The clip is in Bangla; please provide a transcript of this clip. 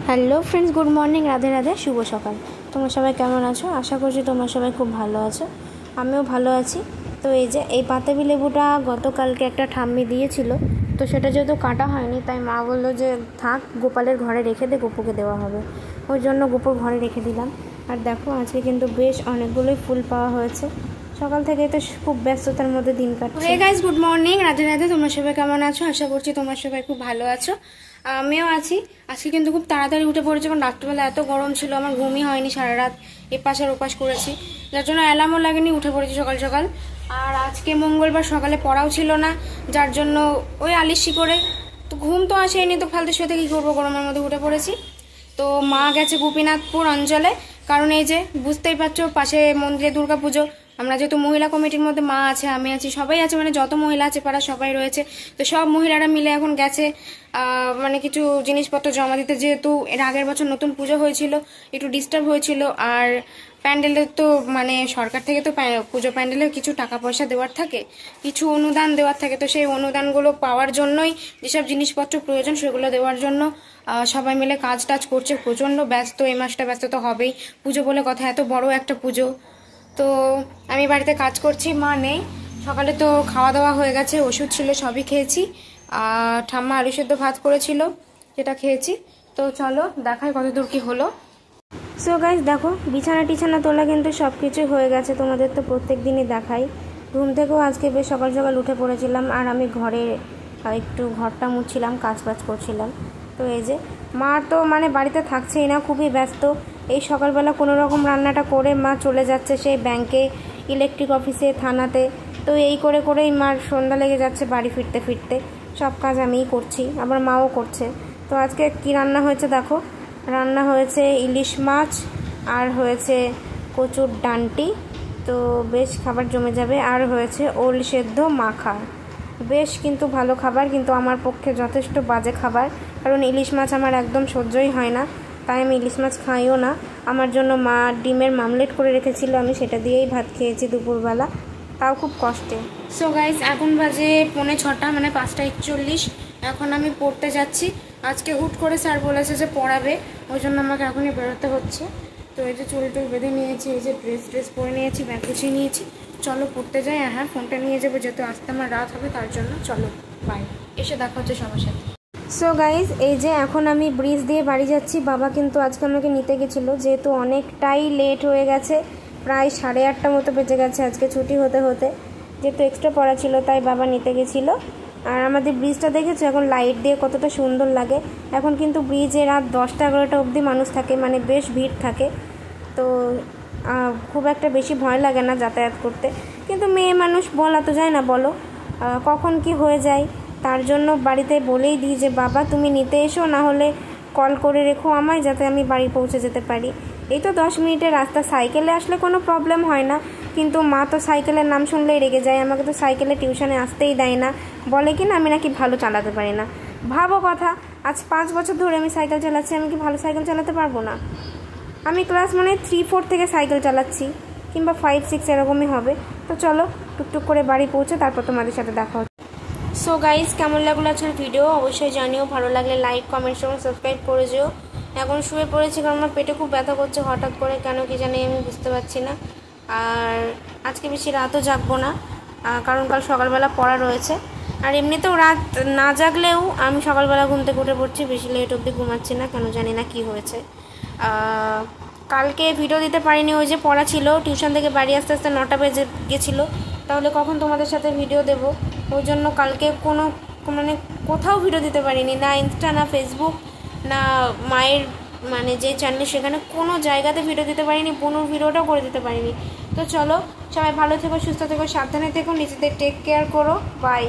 Hello friends, good morning, Radhe Radhe, শুভ সকাল। তোমরা সবাই কেমন আছো? আশা করছি তোমরা সবাই খুব ভালো আছো। আমিও ভালো আছি। তো এই যে এই পাতাবি লেবুটা গতকালকে একটা ঠাম্মি দিয়েছিল, তো সেটা যেহেতু কাটা হয়নি তাই মা বললো যে থাক, গোপালের ঘরে রেখে দে, গোপুকে দেওয়া হবে। ওই জন্য গোপুর ঘরে রেখে দিলাম। আর দেখো আজকে কিন্তু বেশ অনেকগুলোই ফুল পাওয়া হয়েছে। সকাল থেকে তো খুব ব্যস্ততার মধ্যে দিন কাটছে। Hey guys, good morning, Radhe Radhe, তোমরা সবাই কেমন আছো? আশা করছি তোমরা সবাই খুব ভালো আছো। আমিও আছি। আজকে কিন্তু খুব তাড়াতাড়ি উঠে পড়েছি, কারণ রাত্রিবেলা এত গরম ছিল, আমার ঘুমই হয়নি, সারা রাত এপাশ আর ওপাশ করেছি, যার জন্য অ্যালার্মও লাগেনি, উঠে পড়েছি সকাল সকাল। আর আজকে মঙ্গলবার, সকালে পড়াও ছিল না, যার জন্য ওই আলিশি করে তো ঘুম তো আসেনি, তো ফালতু শুয়ে থেকে কী করবো, গরমের মধ্যে উঠে পড়েছি। তো মা গেছে গোপীনাথপুর অঞ্চলে, কারণ এই যে বুঝতেই পারছো পাশে মন্দিরে দুর্গা পুজো। আমরা যেহেতু মহিলা কমিটির মধ্যে মা আছে, আমি আছি, সবাই আছে, মানে যত মহিলা আছে পাড়া সবাই রয়েছে। তো সব মহিলারা মিলে এখন গেছে মানে কিছু জিনিসপত্র জমা দিতে, যেহেতু এর আগের বছর নতুন পুজো হয়েছিল, একটু ডিস্টার্ব হয়েছিল। আর প্যান্ডেলের তো মানে সরকার থেকে তো পুজো প্যান্ডেলের কিছু টাকা পয়সা দেওয়ার থাকে, কিছু অনুদান দেওয়ার থাকে, তো সেই অনুদানগুলো পাওয়ার জন্যই যেসব জিনিসপত্র প্রয়োজন সেগুলো দেওয়ার জন্য সবাই মিলে কাজ টাজ করছে। প্রচণ্ড ব্যস্ত, এই মাসটা ব্যস্ত তো হবেই, পুজো বলে কথা, এত বড় একটা পুজো। তো আমি বাড়িতে কাজ করছি, মা নেই। সকালে তো খাওয়া দাওয়া হয়ে গেছে, ওষুধ ছিল সবই খেয়েছি, আর ঠাম্মা আলু সেদ্ধ ভাত করেছিল, যেটা খেয়েছি। তো চলো দেখাই কতদূর কি হলো। সো গাইজ দেখো, বিছানা টিছানা তোলা কিন্তু সব কিছুই হয়ে গেছে, তোমাদের তো প্রত্যেক দিনই দেখাই। ঘুম থেকেও আজকে বেশ সকাল সকাল উঠে পড়েছিলাম, আর আমি ঘরে একটু ঘরটা মুছছিলাম, কাজ বাজ করছিলাম। তো এই যে মা তো মানে বাড়িতে থাকছেই না, খুবই ব্যস্ত। এই সকালবেলা কোনো রকম রান্নাটা করে মা চলে যাচ্ছে সেই ব্যাংকে, ইলেকট্রিক অফিসে, থানাতে। তো এই করে করেই মার সন্ধ্যা লেগে যাচ্ছে বাড়ি ফিরতে ফিরতে। সব কাজ আমিই করছি, আবার মাও করছে। তো আজকে কি রান্না হয়েছে দেখো, রান্না হয়েছে ইলিশ মাছ, আর হয়েছে কচুর ডান্টি, তো বেশ খাবার জমে যাবে। আর হয়েছে ওল সেদ্ধ মাখা, বেশ কিন্তু ভালো খাবার, কিন্তু আমার পক্ষে যথেষ্ট বাজে খাবার, কারণ ইলিশ মাছ আমার একদম সহ্যই হয় না, তাই আমি ইলিশ মাছ খাইও না। আমার জন্য মা ডিমের মামলেট করে রেখেছিল, আমি সেটা দিয়েই ভাত খেয়েছি দুপুরবেলা, তাও খুব কষ্টে। সো গাইজ এখন বাজে 6:45, মানে 5:41। এখন আমি পড়তে যাচ্ছি। আজকে হুট করে স্যার বলেছে যে পড়াবে, ওই জন্য আমাকে এখনই বেরোতে হচ্ছে। তো এই যে চুল টুল বেঁধে নিয়েছি, এই যে ড্রেস পরে নিয়েছি, ব্যাগ গুছিয়ে নিয়েছি, চলো পড়তে যাই। আর হ্যাঁ, ফোনটা নিয়ে যাবো, যেহেতু আসতে আমার রাত হবে, তার জন্য। চলো বাই, এসে দেখা হচ্ছে সবার সাথে। সো গাইজ এই যে এখন আমি ব্রিজ দিয়ে বাড়ি যাচ্ছি। বাবা কিন্তু আজকে আমাকে নিতে গেছিলো, যেহেতু অনেকটাই লেট হয়ে গেছে, প্রায় 8:30 মতো বেজে গেছে আজকে ছুটি হতে হতে, যেহেতু এক্সট্রা পড়া ছিল তাই বাবা নিতে গেছিলো। আর আমাদের ব্রিজটা দেখেছো এখন লাইট দিয়ে কতটা সুন্দর লাগে। এখন কিন্তু ব্রিজে রাত 10টা-11টা অবধি মানুষ থাকে, মানে বেশ ভিড় থাকে। তো খুব একটা বেশি ভয় লাগে না যাতায়াত করতে, কিন্তু মেয়ে মানুষ বলা তো যায় না, বলো কখন কি হয়ে যায়। তার জন্য বাড়িতে বলেই দিই যে বাবা তুমি নিতে এসো, না হলে কল করে রেখো আমায়, যাতে আমি বাড়ি পৌঁছে যেতে পারি। এই তো 10 মিনিটের রাস্তা, সাইকেলে আসলে কোনো প্রবলেম হয় না, কিন্তু মা তো সাইকেলের নাম শুনলেই রেগে যায়, আমাকে তো সাইকেলে টিউশনে আসতেই দেয় না, বলে কি না আমি নাকি ভালো চালাতে পারি না। ভাবো কথা, আজ 5 বছর ধরে আমি সাইকেল চালাচ্ছি, আমি কি ভালো সাইকেল চালাতে পারবো না? আমি ক্লাস মানে 3-4 থেকে সাইকেল চালাচ্ছি, কিংবা 5-6 এরকমই হবে। তো চলো টুকটুক করে বাড়ি পৌঁছে তারপর তোমাদের সাথে দেখা হচ্ছে। সো গাইজ কেমন লাগলো আজকের ভিডিও অবশ্যই জানিও, ভালো লাগলে লাইক, কমেন্ট এবং সাবস্ক্রাইব করে যেও। এখন শুয়ে পড়েছি কারণ আমার পেটে খুব ব্যথা করছে হঠাৎ করে, কেন কি জানি আমি বুঝতে পারছি না। আর আজকে বেশি রাতও জাগবো না, কারণ কাল সকালবেলা পড়া রয়েছে। আর এমনিতেও রাত না জাগলেও আমি সকালবেলা ঘুম থেকে উঠে পড়ছি, বেশি লেট অবধি ঘুমাচ্ছি না, কেন জানি না কি হয়েছে। কালকে ভিডিও দিতে পারিনি, ওই যে পড়া ছিল, টিউশন থেকে বাড়ি আস্তে আস্তে 9টা বেজে গেছিলো, তাহলে কখন তোমাদের সাথে ভিডিও দেব, ওই জন্য কালকে কোনো মানে কোথাও ভিডিও দিতে পারিনি, না ইনস্টা, না ফেসবুক, না মায়ের মানে যে চ্যানেল সেখানে কোনো জায়গাতে ভিডিও দিতে পারিনি, বোনুর ভিডিওটাও করে দিতে পারিনি। তো চলো সবাই ভালো থেকো, সুস্থ থেকো, সাবধানে থেকো, নিজেদের টেক কেয়ার করো, বাই।